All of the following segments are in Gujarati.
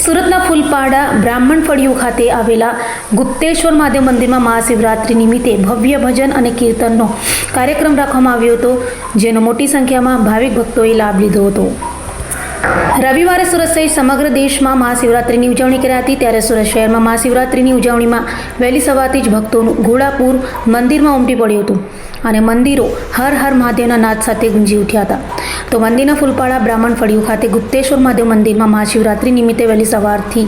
સુરતના ફૂલપાડા બ્રાહ્મણ ફળિયું ખાતે આવેલા ગુપ્તેશ્વર મહાદેવ મંદિરમાં મહાશિવરાત્રિ નિમિત્તે ભવ્ય ભજન અને કીર્તનનો કાર્યક્રમ રાખવામાં આવ્યો હતો, જેનો મોટી સંખ્યામાં ભાવિક ભક્તોએ લાભ લીધો હતો। રવિવારે સુરત સહિત સમગ્ર દેશમાં મહાશિવરાત્રિની ઉજવણી કરી હતી, ત્યારે સુરત શહેરમાં મહાશિવરાત્રિની ઉજવણીમાં વહેલી સવારથી જ ભક્તોનું ઘોડાપુર મંદિરમાં ઉમટી પડ્યું હતું અને મંદિરો હર હર મહાદેવના નાદ સાથે ગુંજી ઉઠ્યા હતા। તો મંદિરના ફૂલપાડા બ્રાહ્મણ ફળિયું ખાતે ગુપ્તેશ્વર મહાદેવ મંદિરમાં મહાશિવરાત્રિ નિમિત્તે વહેલી સવારથી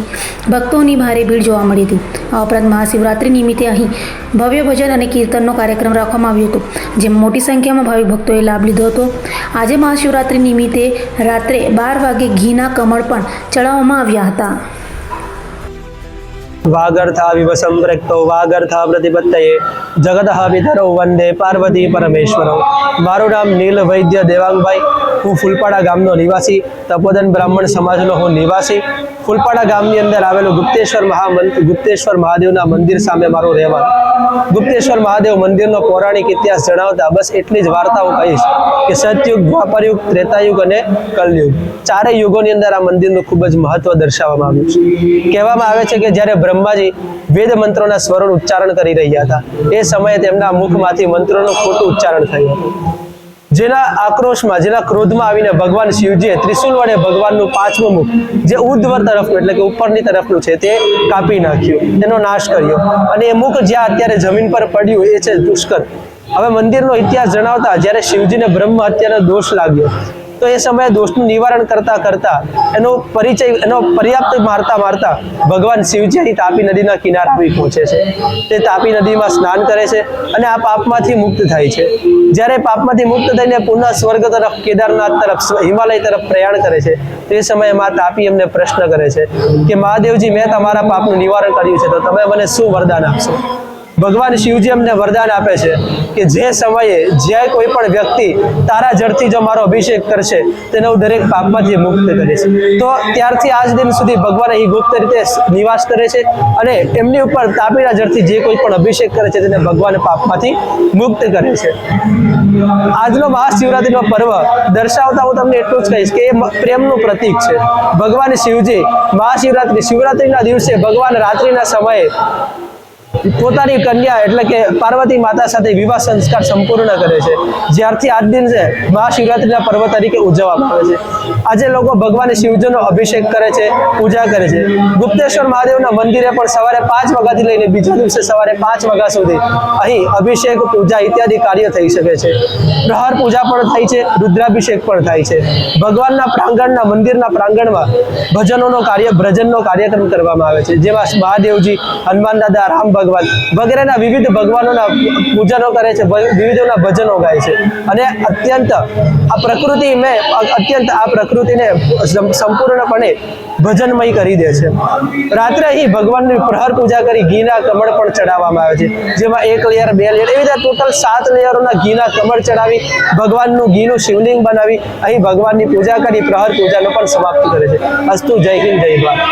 ભક્તોની ભારે ભીડ જોવા મળી હતી। આ ઉપરાંત મહાશિવરાત્રિ નિમિત્તે અહીં ભવ્ય ભજન અને કીર્તનનો કાર્યક્રમ રાખવામાં આવ્યો હતો, જેમાં મોટી સંખ્યામાં ભાવિક ભક્તોએ લાભ લીધો હતો। આજે મહાશિવરાત્રિ નિમિત્તે રાત્રે 12 વાગે ઘીના કમળ પણ ચડાવવામાં આવ્યા હતા। વાગર્થા વિવ સંપ્રક્તો વાગર્થા પ્રતિપત્તયે જગતઃ પિતરો વંદે પાર્વતી પરમેશ્વરો। મારું નામ નીલ વૈદ્ય દેવાંગભાઈ, હું ફૂલપાડા ગામનો નિવાસી, તપોદન બ્રાહ્મણ સમાજનો હું નિવાસી। ફૂલપાડા ગામની અંદર આવેલું ગુપ્તેશ્વર મહાદેવના મંદિર સામે મારું રહેવાનું। ગુપ્તેશ્વર મહાદેવ મંદિરનો પૌરાણિક ઇતિહાસ જણાવતા બસ એટલી જ વાર્તાઓ કહીશ કે સતયુગ, દ્વાપરયુગ, ત્રેતાયુગ અને કલયુગ, ચારેય યુગોની અંદર આ મંદિરનું ખૂબ જ મહત્વ દર્શાવવામાં આવ્યું છે। કહેવામાં આવે છે કે જ્યારે બ્રહ્માજી વેદ મંત્રોના સ્વરોનું ઉચ્ચારણ કરી રહ્યા હતા, એ સમયે તેમના મુખમાંથી મંત્રોનું ખોટું ઉચ્ચારણ થયું હતું, જેના આક્રોશમાં, જેના ક્રોધમાં આવીને ભગવાન શિવજીએ ત્રિશુલ વડે ભગવાનનું 5મું મુખ, જે ઉર્ધ્વ તરફનું એટલે કે ઉપરની તરફનું છે, તે કાપી નાખ્યું, તેનો નાશ કર્યો અને એ મુખ જ્યાં અત્યારે જમીન પર પડ્યું એ છે પુષ્કર। હવે મંદિરનો ઇતિહાસ જણાવતા જ્યારે શિવજીને બ્રહ્મ હત્યાનો દોષ લાગ્યો, તો એ સમયે દોષનું નિવારણ કરતા કરતા એનો પર્યાપ્ત મારતા ભગવાન શિવજી અહીં તાપી નદીના કિનારે આવી પહોંચે છે। તે તાપી નદીમાં સ્નાન કરે છે અને આ પાપમાંથી મુક્ત થાય છે। જ્યારે પાપમાંથી મુક્ત થઈને પુનઃ સ્વર્ગ તરફ, કેદારનાથ તરફ, હિમાલય તરફ પ્રયાણ કરે છે, તે સમયે મા તાપી એમને પ્રશ્ન કરે છે કે મહાદેવજી, મેં તમારા પાપનું નિવારણ કર્યું છે, તો તમે મને શું વરદાન આપશો? ભગવાન શિવજી અમને વરદાન આપે છે કે જે સમયે જે કોઈ પણ વ્યક્તિ તારા જળથી જો મારો અભિષેક કરશે, તેને હું દરેક પાપમાંથી મુક્ત કરીશ। તો ત્યારથી આજ દિન સુધી ભગવાન અહીં ગુપ્ત રીતે નિવાસ કરે છે અને એમની ઉપર તાપીના જળથી જે કોઈ પણ અભિષેક કરે છે તેને ભગવાન પાપમાંથી મુક્ત કરે છે। આજનો મહાશિવરાત્રિનો પર્વ દર્શાવતા હું તમને એટલું જ કહીશ કે એ પ્રેમનું પ્રતીક છે। ભગવાન શિવજી શિવરાત્રિના દિવસે ભગવાન રાત્રિના સમયે પોતાની કન્યા એટલે કે પાર્વતી માતા સાથે વિવાહ સંસ્કાર સંપૂર્ણ કરે છે, જ્યારથી આજ દિન છે મહાશિવરાત્રિના પર્વ તરીકે ઉજવવામાં આવે છે। આજે લોકો ભગવાન શિવજીનો અભિષેક કરે છે, પૂજા કરે છે। ગુપ્તેશ્વર મહાદેવના મંદિરે પણ સવારે 5 વાગ્યાથી લઈને બીજા દિવસે સવારે 5 વાગ્યા સુધી અહીં અભિષેક, પૂજા ઇત્યાદિ કાર્ય થઈ શકે છે। પ્રહર પૂજા પણ થાય છે, રુદ્રાભિષેક પણ થાય છે। ભગવાનના પ્રાંગણના, મંદિરના પ્રાંગણમાં ભજનનો કાર્યક્રમ કરવામાં આવે છે, જેમાં મહાદેવજી, હનુમાન દાદા, રામ ભગવાન વગેરેના વિવિધ ભગવાનોના પૂજનો કરે છે, વિવિધોના ભજનો ગાય છે અને અત્યંત આ પ્રકૃતિને સંપૂર્ણપણે ભજનમય કરી દે છે। રાત્રે અહીં ભગવાનની પ્રહર પૂજા કરી ઘીના કમળ પણ ચડાવવામાં આવે છે, જેમાં 1 લેયર, 2 લેયર એવી રીતે ટોટલ 7 લેયરોના ઘીના કમળ ચડાવી ભગવાનનું ઘીનું શિવલિંગ બનાવી અહીં ભગવાનની પૂજા કરી પ્રહર પૂજાનો પણ સમાપ્ત કરે છે। અસ્તુ, જય હિન્દ, જય ભારત।